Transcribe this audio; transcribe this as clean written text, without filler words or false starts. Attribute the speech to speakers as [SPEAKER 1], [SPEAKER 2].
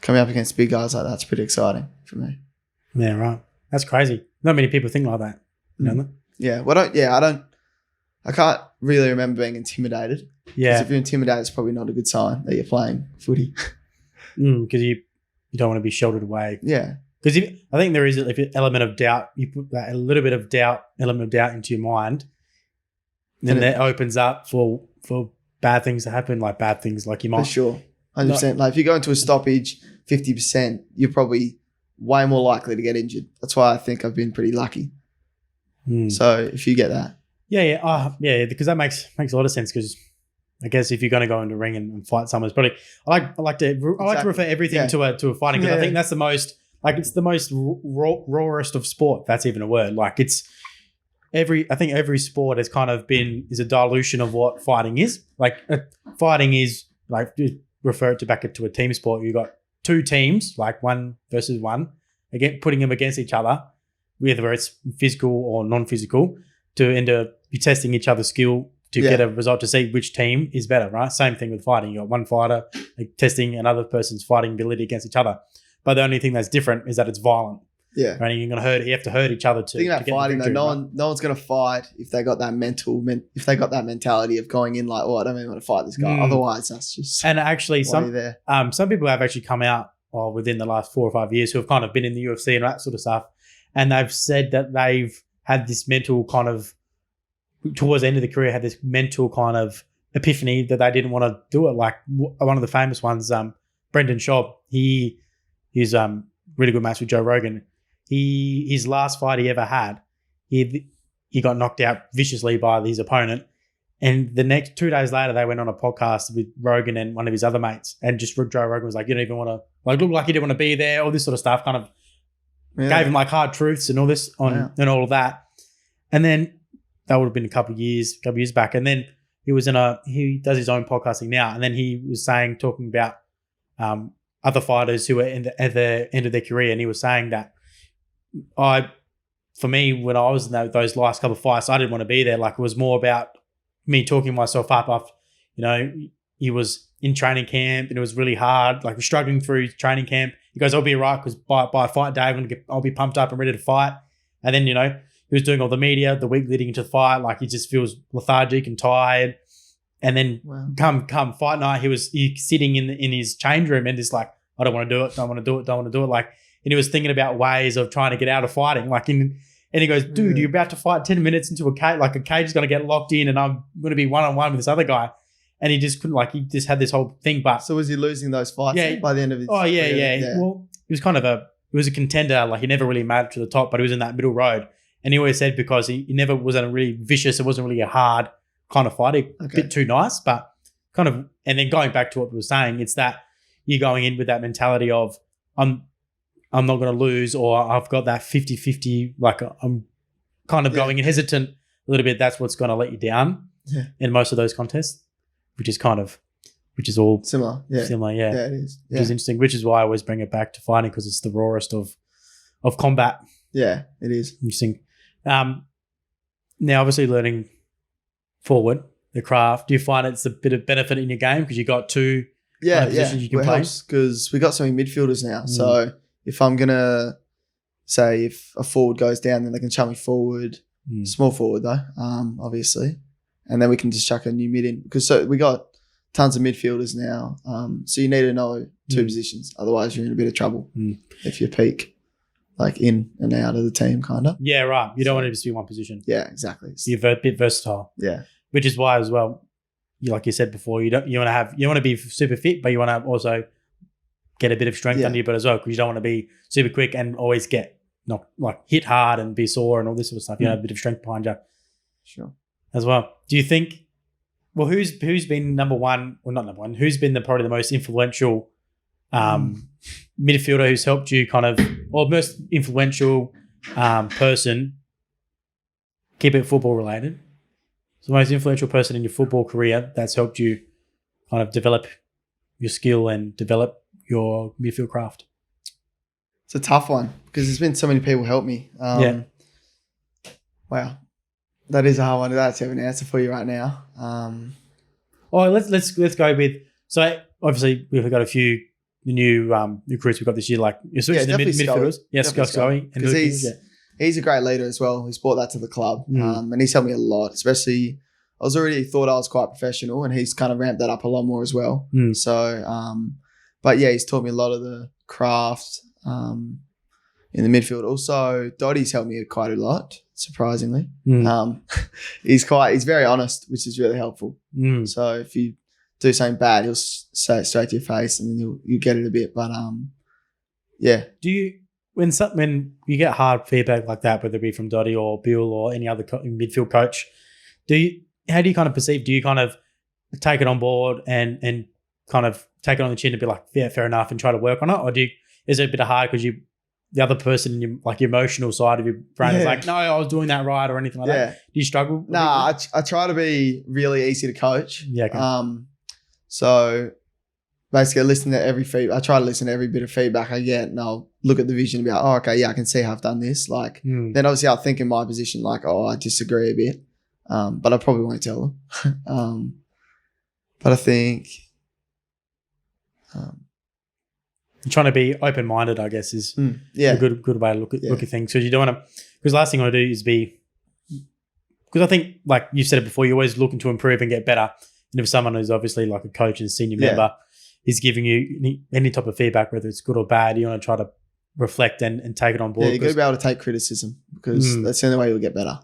[SPEAKER 1] coming up against big guys like that's pretty exciting for me.
[SPEAKER 2] Yeah, right. That's crazy. Not many people think like that. You know?
[SPEAKER 1] Yeah. I can't really remember being intimidated.
[SPEAKER 2] Yeah.
[SPEAKER 1] Because if you're intimidated, it's probably not a good sign that you're playing footy.
[SPEAKER 2] Because you don't want to be sheltered away.
[SPEAKER 1] Yeah.
[SPEAKER 2] Because I think there is an element of doubt. You put that a little bit of element of doubt into your mind, then that opens up for bad things to happen, like bad things like you might.
[SPEAKER 1] For sure. 100%. Like if you go into a stoppage 50%, you're probably way more likely to get injured. That's why I think I've been pretty lucky. So if you get that.
[SPEAKER 2] Yeah. Because that makes a lot of sense. Because I guess if you're going to go into the ring and fight someone, it's probably I like to refer everything to a fighting because I think that's the most it's the most rawest of sport. If that's even a word. Like it's I think every sport has kind of is a dilution of what fighting is. Like fighting is like refer it back to a team sport. You got two teams, like one versus one, again putting them against each other, whether it's physical or non-physical, to end up testing each other's skill to get a result to see which team is better, right? Same thing with fighting. You got one fighter testing another person's fighting ability against each other. But the only thing that's different is that it's violent.
[SPEAKER 1] Yeah.
[SPEAKER 2] Right? And you have to hurt each other to.
[SPEAKER 1] Think about
[SPEAKER 2] to get
[SPEAKER 1] fighting
[SPEAKER 2] victory,
[SPEAKER 1] though.
[SPEAKER 2] right?
[SPEAKER 1] No one's going to fight if they got that mentality of going in like, I don't even want to fight this guy. Otherwise, that's just.
[SPEAKER 2] And actually, some people have actually come out within the last 4 or 5 years who have kind of been in the UFC and that sort of stuff, and they've said that they've had this mental kind of towards the end of the career had this mental kind of epiphany that they didn't want to do it. Like one of the famous ones, Brendan Schaub. He's really good match with Joe Rogan. His last fight he ever had, he got knocked out viciously by his opponent, and the next 2 days later they went on a podcast with Rogan and one of his other mates, and just Joe Rogan was like, you don't even want to look like you didn't want to be there, all this sort of stuff, kind of gave him like hard truths and all this and all of that, and then that would have been a couple of years back, and then he does his own podcasting now, and then he was talking about other fighters who are at the end of their career, and he was saying that for me, when I was in those last couple of fights, I didn't want to be there. Like it was more about me talking myself up. He was in training camp and it was really hard, like struggling through training camp. He goes, I'll be right because by fight day, I'll be pumped up and ready to fight. And then, he was doing all the media the week leading into the fight. Like he just feels lethargic and tired. And then come fight night, he's sitting in his change room and just like, I don't want to do it. Don't want to do it. Like, and he was thinking about ways of trying to get out of fighting. Like and he goes, dude, you're about to fight 10 minutes into a cage. Like a cage is going to get locked in and I'm going to be one-on-one with this other guy. And he just couldn't, he just had this whole thing. But
[SPEAKER 1] so was he losing those fights by the end of his
[SPEAKER 2] career? Yeah. Well, he was he was a contender. Like he never really made it to the top, but he was in that middle road. And he always said because he never wasn't really vicious. It wasn't really a hard kind of fight. A bit too nice, but kind of, and then going back to what we were saying, it's that you're going in with that mentality of I'm not going to lose, or I've got that 50-50, like I'm kind of going in hesitant a little bit. That's what's going to let you down in most of those contests, which is all
[SPEAKER 1] similar. Yeah. Yeah, it is.
[SPEAKER 2] Which is interesting, which is why I always bring it back to fighting because it's the rawest of combat.
[SPEAKER 1] Yeah, it is.
[SPEAKER 2] Interesting. Now, obviously learning forward, the craft, do you find it's a bit of benefit in your game because you got two positions you can play?
[SPEAKER 1] Because we got so many midfielders now. So if I'm going to say if a forward goes down, then they can chuck me forward, small forward though, obviously. And then we can just chuck a new mid in because we got tons of midfielders now. So you need to know two positions. Otherwise you're in a bit of trouble if you peak like in and out of the team kind of.
[SPEAKER 2] Yeah, right. You don't want to just be one position.
[SPEAKER 1] Yeah, exactly.
[SPEAKER 2] You're a bit versatile.
[SPEAKER 1] Yeah.
[SPEAKER 2] Which is why as well, like you said before, you want to be super fit, but you want to also get a bit of strength under you, but as well, because you don't want to be super quick and always get hit hard and be sore and all this sort of stuff. You have a bit of strength behind you.
[SPEAKER 1] Sure.
[SPEAKER 2] As well. Do you think? Well, who's been number one? Well, not number one. Who's been probably the most influential midfielder who's helped you or most influential person? Keep it football related. So the most influential person in your football career that's helped you kind of develop your skill and develop your midfield craft.
[SPEAKER 1] It's a tough one because there's been so many people help me. Wow. That is a hard one. That's have an answer for you right now.
[SPEAKER 2] Let's go with, so obviously we've got a few new recruits we've got this year, like especially the midfielders. Yes, Scully.
[SPEAKER 1] Because he's a great leader as well. He's brought that to the club, and he's helped me a lot. Especially, I thought I was quite professional, and he's kind of ramped that up a lot more as well. So, but yeah, he's taught me a lot of the craft in the midfield. Also, Dottie's helped me quite a lot, surprisingly. He's very honest, which is really helpful. So if you do something bad, he'll say it straight to your face, and then you get it a bit. But yeah.
[SPEAKER 2] Do you when you get hard feedback like that, whether it be from Dottie or Bill or any other midfield coach, how do you kind of perceive? Do you kind of take it on board and kind of take it on the chin and be like, yeah, fair enough, and try to work on it, or is it a bit hard because the other person in your like emotional side of your brain is like, no, I was doing that right or anything like that? Do you struggle?
[SPEAKER 1] Nah, I try to be really easy to coach.
[SPEAKER 2] Yeah. Okay.
[SPEAKER 1] So basically, I try to listen to every bit of feedback I get, and I'll look at the vision and be like, oh, okay, yeah, I can see how I've done this. Like, then obviously I'll think in my position, like, oh, I disagree a bit, but I probably won't tell them. But I think,
[SPEAKER 2] trying to be open-minded, I guess, is a good way to look at things. Because you don't want to. Because the last thing I want to do is because I think, like you said it before, you're always looking to improve and get better. And if someone who's obviously like a coach and senior member is giving you any type of feedback, whether it's good or bad, you want to try to reflect and take it on board.
[SPEAKER 1] Yeah, you got to be able to take criticism, because that's the only way you'll get better.